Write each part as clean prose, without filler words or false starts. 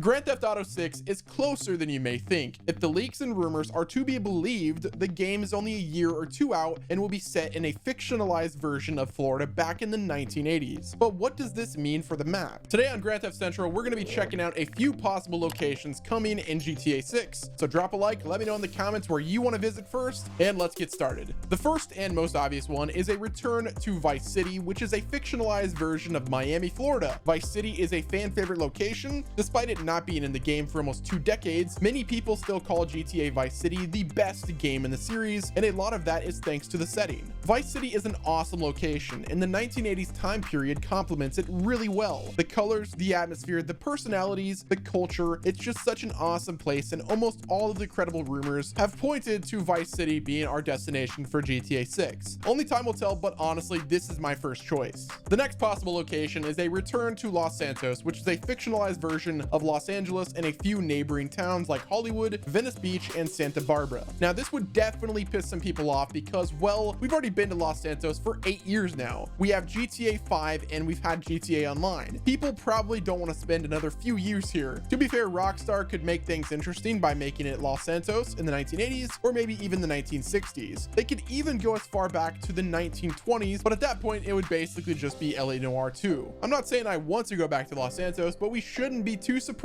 Grand Theft Auto 6 is closer than you may think. If the leaks and rumors are to be believed, the game is only a year or two out and will be set in a fictionalized version of Florida back in the 1980s. But what does this mean for the map? Today on Grand Theft Central, we're going to be checking out a few possible locations coming in GTA 6. So drop a like, let me know in the comments where you want to visit first, and let's get started. The first and most obvious one is a return to Vice City, which is a fictionalized version of Miami, Florida. Vice City is a fan favorite location, despite it not being in the game for almost 2 decades. Many people still call GTA Vice City the best game in the series, and a lot of that is thanks to the setting. Vice City is an awesome location, and the 1980s time period complements it really well. The colors, the atmosphere, the personalities, the culture, it's just such an awesome place, and almost all of the credible rumors have pointed to Vice City being our destination for GTA 6. Only time will tell, but honestly, this is my first choice. The next possible location is a return to Los Santos, which is a fictionalized version of Los Angeles and a few neighboring towns like Hollywood, Venice Beach, and Santa Barbara. Now, this would definitely piss some people off because, well, we've already been to Los Santos for 8 years now. We have GTA 5 and we've had GTA Online. People probably don't want to spend another few years here. To be fair, Rockstar could make things interesting by making it Los Santos in the 1980s or maybe even the 1960s. They could even go as far back to the 1920s, but at that point, it would basically just be LA Noire 2. I'm not saying I want to go back to Los Santos, but we shouldn't be too surprised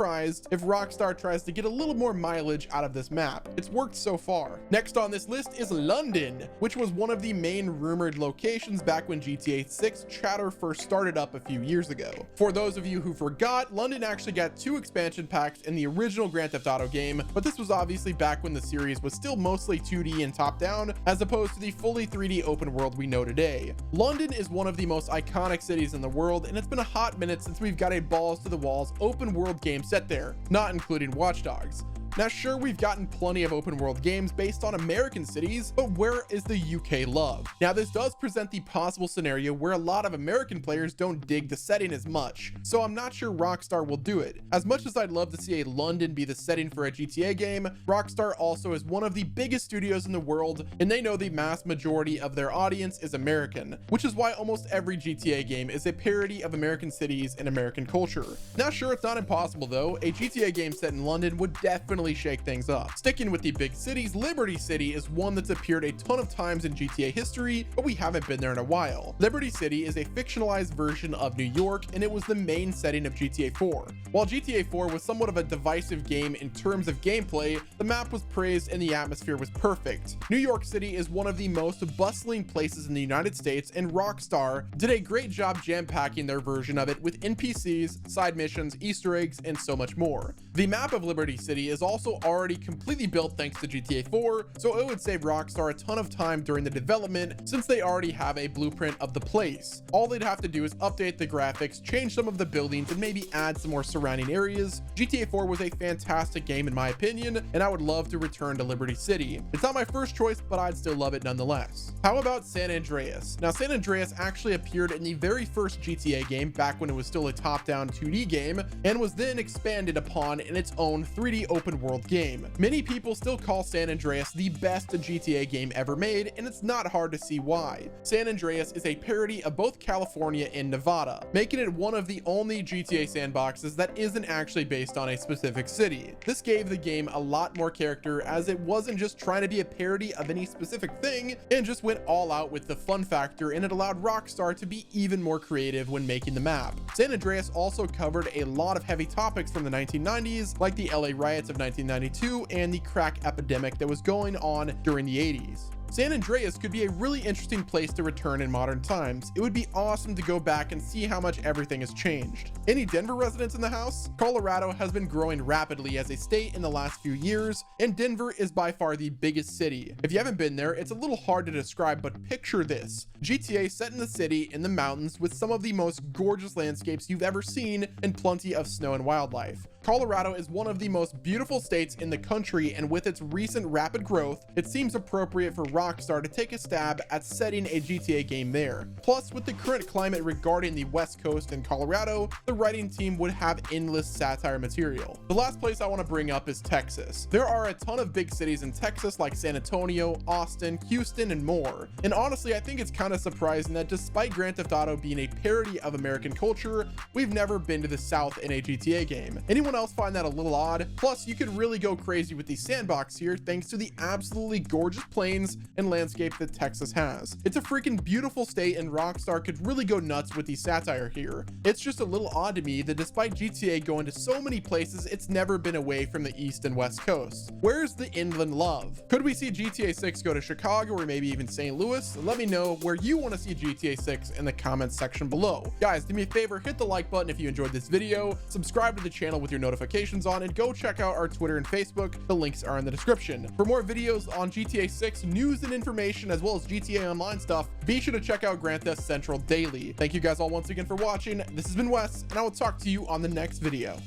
if Rockstar tries to get a little more mileage out of this map. It's worked so far. Next on this list is London, which was one of the main rumored locations back when GTA 6 chatter first started up a few years ago. For those of you who forgot, London actually got 2 expansion packs in the original Grand Theft Auto game, but this was obviously back when the series was still mostly 2D and top-down, as opposed to the fully 3D open world we know today. London is one of the most iconic cities in the world, and it's been a hot minute since we've got a balls-to-the-walls open world game set there, not including Watch Dogs. Now, sure, we've gotten plenty of open world games based on American cities, but where is the UK love? Now, this does present the possible scenario where a lot of American players don't dig the setting as much, so I'm not sure Rockstar will do it. As much as I'd love to see a London be the setting for a GTA game, Rockstar also is one of the biggest studios in the world, and they know the mass majority of their audience is American, which is why almost every GTA game is a parody of American cities and American culture. Now, sure, it's not impossible though. A GTA game set in London would definitely shake things up. Sticking with the big cities, Liberty City is one that's appeared a ton of times in GTA history, but we haven't been there in a while. Liberty City is a fictionalized version of New York, and it was the main setting of GTA 4. While GTA 4 was somewhat of a divisive game in terms of gameplay, the map was praised and the atmosphere was perfect. New York City is one of the most bustling places in the United States, and Rockstar did a great job jam-packing their version of it with NPCs, side missions, Easter eggs, and so much more. The map of Liberty City is also already completely built thanks to GTA 4, so it would save Rockstar a ton of time during the development since they already have a blueprint of the place. All they'd have to do is update the graphics, change some of the buildings, and maybe add some more surrounding areas. GTA 4 was a fantastic game in my opinion, and I would love to return to Liberty City. It's not my first choice, but I'd still love it nonetheless. How about San Andreas? Now, San Andreas actually appeared in the very first GTA game back when it was still a top-down 2D game, and was then expanded upon in its own 3D open world game. Many people still call San Andreas the best GTA game ever made, and it's not hard to see why. San Andreas is a parody of both California and Nevada, making it one of the only GTA sandboxes that isn't actually based on a specific city. This gave the game a lot more character, as it wasn't just trying to be a parody of any specific thing and just went all out with the fun factor, and it allowed Rockstar to be even more creative when making the map. San Andreas also covered a lot of heavy topics from the 1990s, like the LA riots of 1992 and the crack epidemic that was going on during the 80s. San Andreas could be a really interesting place to return in modern times. It would be awesome to go back and see how much everything has changed. Any Denver residents in the house? Colorado has been growing rapidly as a state in the last few years, and Denver is by far the biggest city. If you haven't been there, it's a little hard to describe, but picture this. GTA set in the city in the mountains with some of the most gorgeous landscapes you've ever seen and plenty of snow and wildlife. Colorado is one of the most beautiful states in the country, and with its recent rapid growth, it seems appropriate for Rockstar to take a stab at setting a GTA game there. Plus, with the current climate regarding the West Coast and Colorado, the writing team would have endless satire material. The last place I want to bring up is Texas. There are a ton of big cities in Texas like San Antonio, Austin, Houston, and more. And honestly, I think it's kind of surprising that despite Grand Theft Auto being a parody of American culture, we've never been to the South in a GTA game. Anyone else find that a little odd? Plus, you could really go crazy with the sandbox here thanks to the absolutely gorgeous plains and landscape that Texas has. It's a freaking beautiful state, and Rockstar could really go nuts with the satire here. It's just a little odd to me that despite GTA going to so many places, it's never been away from the East and West Coast. Where's the inland love? Could we see GTA 6 go to Chicago or maybe even St. Louis? Let me know where you want to see GTA 6 in the comments section below. Guys, do me a favor, hit the like button if you enjoyed this video, subscribe to the channel with your notifications on, and go check out our Twitter and Facebook. The links are in the description. For more videos on GTA 6 news and information, as well as GTA Online stuff, be sure to check out Grand Theft Central Daily. Thank you guys all once again for watching. This has been Wes, and I will talk to you on the next video.